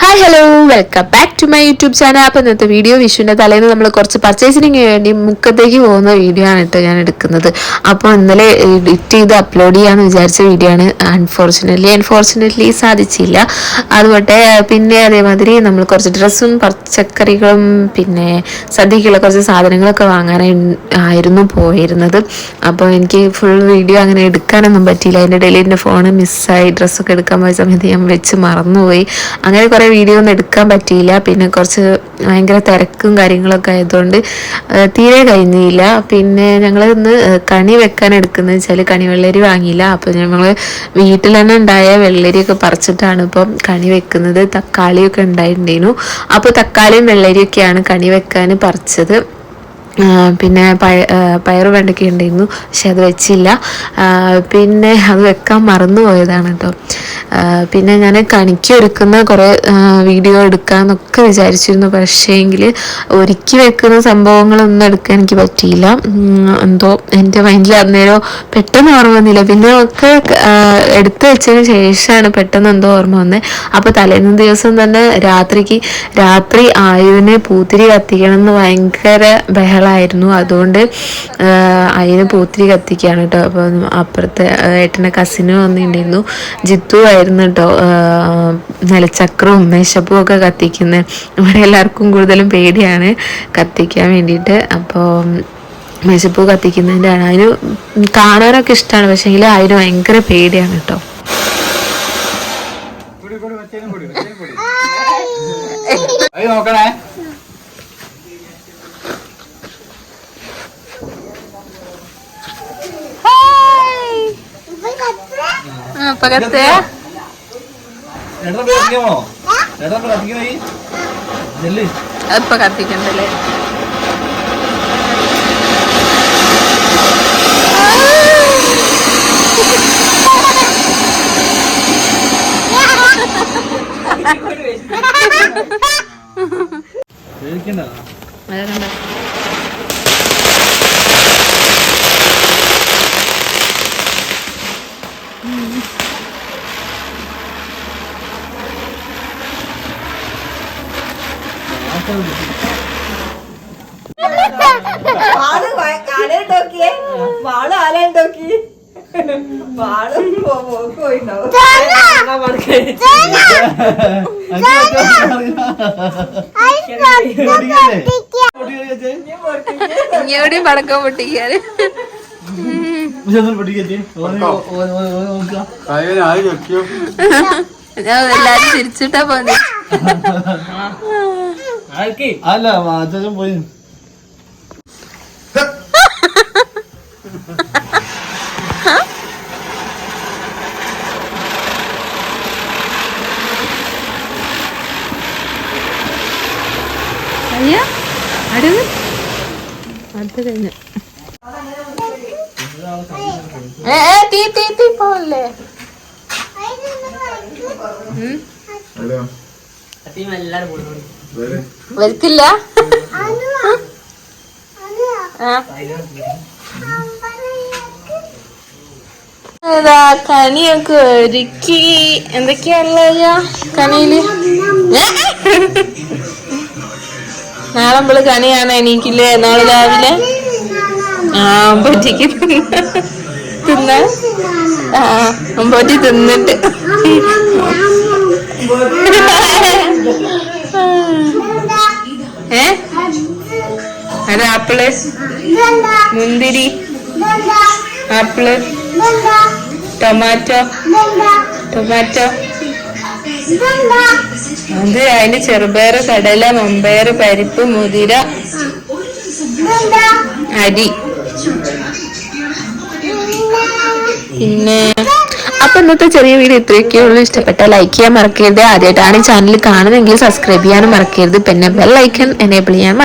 Hi hello welcome back to my YouTube channel. അപ്പോൾ ഇന്നത്തെ video വിഷുവിൻ്റെ തലേന്ന് നമ്മൾ കുറച്ച് പർച്ചേസിങ്ങിന് വേണ്ടി മുക്കത്തേക്ക് പോകുന്ന വീഡിയോ ആണ് കേട്ടോ ഞാൻ എടുക്കുന്നത്. അപ്പോൾ ഇന്നലെ എഡിറ്റ് ചെയ്ത് അപ്ലോഡ് ചെയ്യാമെന്ന് വിചാരിച്ച വീഡിയോ ആണ്. അൺഫോർച്ചുനേറ്റ്ലി സാധിച്ചില്ല. അതുകൊണ്ട് പിന്നെ അതേമാതിരി നമ്മൾ കുറച്ച് ഡ്രസ്സും പച്ചക്കറികളും പിന്നെ സദ്യക്കുള്ള കുറച്ച് സാധനങ്ങളൊക്കെ വാങ്ങാനായിരുന്നു പോയിരുന്നത്. അപ്പോൾ എനിക്ക് ഫുൾ വീഡിയോ അങ്ങനെ എടുക്കാനൊന്നും പറ്റിയില്ല. അതിൻ്റെ ഇടയിൽ എൻ്റെ ഫോൺ മിസ്സായി. ഡ്രസ്സൊക്കെ എടുക്കാൻ പോയ സമയത്ത് ഞാൻ വെച്ച് മറന്നുപോയി. അങ്ങനെ കുറേ വീഡിയോ ഒന്നും എടുക്കാൻ പറ്റിയില്ല. പിന്നെ കുറച്ച് ഭയങ്കര തിരക്കും കാര്യങ്ങളൊക്കെ ആയതുകൊണ്ട് തീരെ കഴിഞ്ഞില്ല. പിന്നെ ഞങ്ങൾ ഇന്ന് കണി വെക്കാൻ എടുക്കുന്നത് വെച്ചാൽ കണി വെള്ളരി വാങ്ങിയില്ല. അപ്പോൾ ഞങ്ങൾ വീട്ടിൽ തന്നെ ഉണ്ടായ വെള്ളരിയൊക്കെ പറിച്ചിട്ടാണ് ഇപ്പം കണി വെക്കുന്നത്. തക്കാളിയൊക്കെ ഉണ്ടായിട്ടുണ്ടായിരുന്നു. അപ്പോൾ തക്കാളിയും വെള്ളരിയൊക്കെയാണ് കണി വെക്കാൻ പറിച്ചത്. പിന്നെ പയർ വെണ്ടയ്ക്ക ഉണ്ടായിരുന്നു, പക്ഷെ അത് വെച്ചില്ല. പിന്നെ അത് വെക്കാൻ മറന്നു പോയതാണ് കേട്ടോ. പിന്നെ ഞാൻ കണിക്ക് ഒരുക്കുന്ന കുറേ വീഡിയോ എടുക്കാമെന്നൊക്കെ വിചാരിച്ചിരുന്നു. പക്ഷേങ്കിൽ ഒരുക്കി വെക്കുന്ന സംഭവങ്ങളൊന്നും എടുക്കാൻ എനിക്ക് പറ്റിയില്ല. എന്തോ എൻ്റെ മൈൻഡിൽ അന്നേരം പെട്ടെന്ന് ഓർമ്മ വന്നില്ല. പിന്നെ ഒക്കെ എടുത്തു വെച്ചതിന് ശേഷമാണ് പെട്ടെന്ന് എന്തോ ഓർമ്മ വന്നത്. അപ്പോൾ തലേന്ന് ദിവസം തന്നെ രാത്രി ആയുവിനെ പൂത്തിരി കത്തിക്കണം എന്ന് ഭയങ്കര ബഹളമായിരുന്നു. അതുകൊണ്ട് അതിന് പൂത്തിരി കത്തിക്കുകയാണ് കേട്ടോ. അപ്പോൾ അപ്പുറത്തെ ഏട്ടൻ്റെ കസിനും വന്നിട്ടുണ്ടായിരുന്നു, ജിത്തു ആയിരുന്നു കേട്ടോ നിലച്ചക്രവും മേശപ്പും ഒക്കെ കത്തിക്കുന്നത്. ഇവിടെ എല്ലാവർക്കും കൂടുതലും പേടിയാണ് കത്തിക്കാൻ വേണ്ടിയിട്ട്. അപ്പോൾ മേശപ്പൂ കത്തിക്കുന്നതിൻ്റെ ആണ്. അതിന് കാണാനൊക്കെ ഇഷ്ടമാണ്, പക്ഷേങ്കിൽ അതിന് ഭയങ്കര പേടിയാണ് കേട്ടോ. നോക്കണേ പകത്തെ ഇപ്പൊ കത്തിക്കണ്ടല്ലേ. വാള് ആലുണ്ടാക്കി വാള് പോയിണ്ടാവും. എവിടെയും പടക്കം പൊട്ടിക്കാറ് എല്ലാരും തിരിച്ചിട്ടാ പോന്നെ. അല്ല മാറ്റം പോയി. അയ്യോ അടുത്ത് അടുത്ത് കഴിഞ്ഞു. തീ പോവല്ലേ. വരത്തില്ല. ഏതാ കണിയൊക്കെ ഒരുക്കി. എന്തൊക്കെയല്ല കണിയില്. നാളെ നമ്മള് കണിയാണ് എണീക്കില്ലേ നാളെ രാവിലെ. അമ്പൊറ്റിക്ക് തിന്ന അമ്പൊറ്റി തിന്നിട്ട് അത് ആപ്പിള് മുന്തിരി ആപ്പിള് ടൊമാറ്റോ അത് അതിന് ചെറുപയറ് കടല മമ്പയറ് പരിപ്പ് മുതിര അരി. പിന്നെ അപ്പൊ ഇന്നത്തെ ചെറിയ വീഡിയോ ഇത്രയൊക്കെ ഉള്ളൂ. ഇഷ്ടപ്പെട്ട ലൈക്ക് ചെയ്യാൻ മറക്കരുത്. ആദ്യമായിട്ടാണ് ചാനൽ കാണുന്നതെങ്കിൽ സബ്സ്ക്രൈബ് ചെയ്യാനും മറക്കരുത്. പിന്നെ ബെൽ ഐക്കൺ എനേബിൾ ചെയ്യാൻ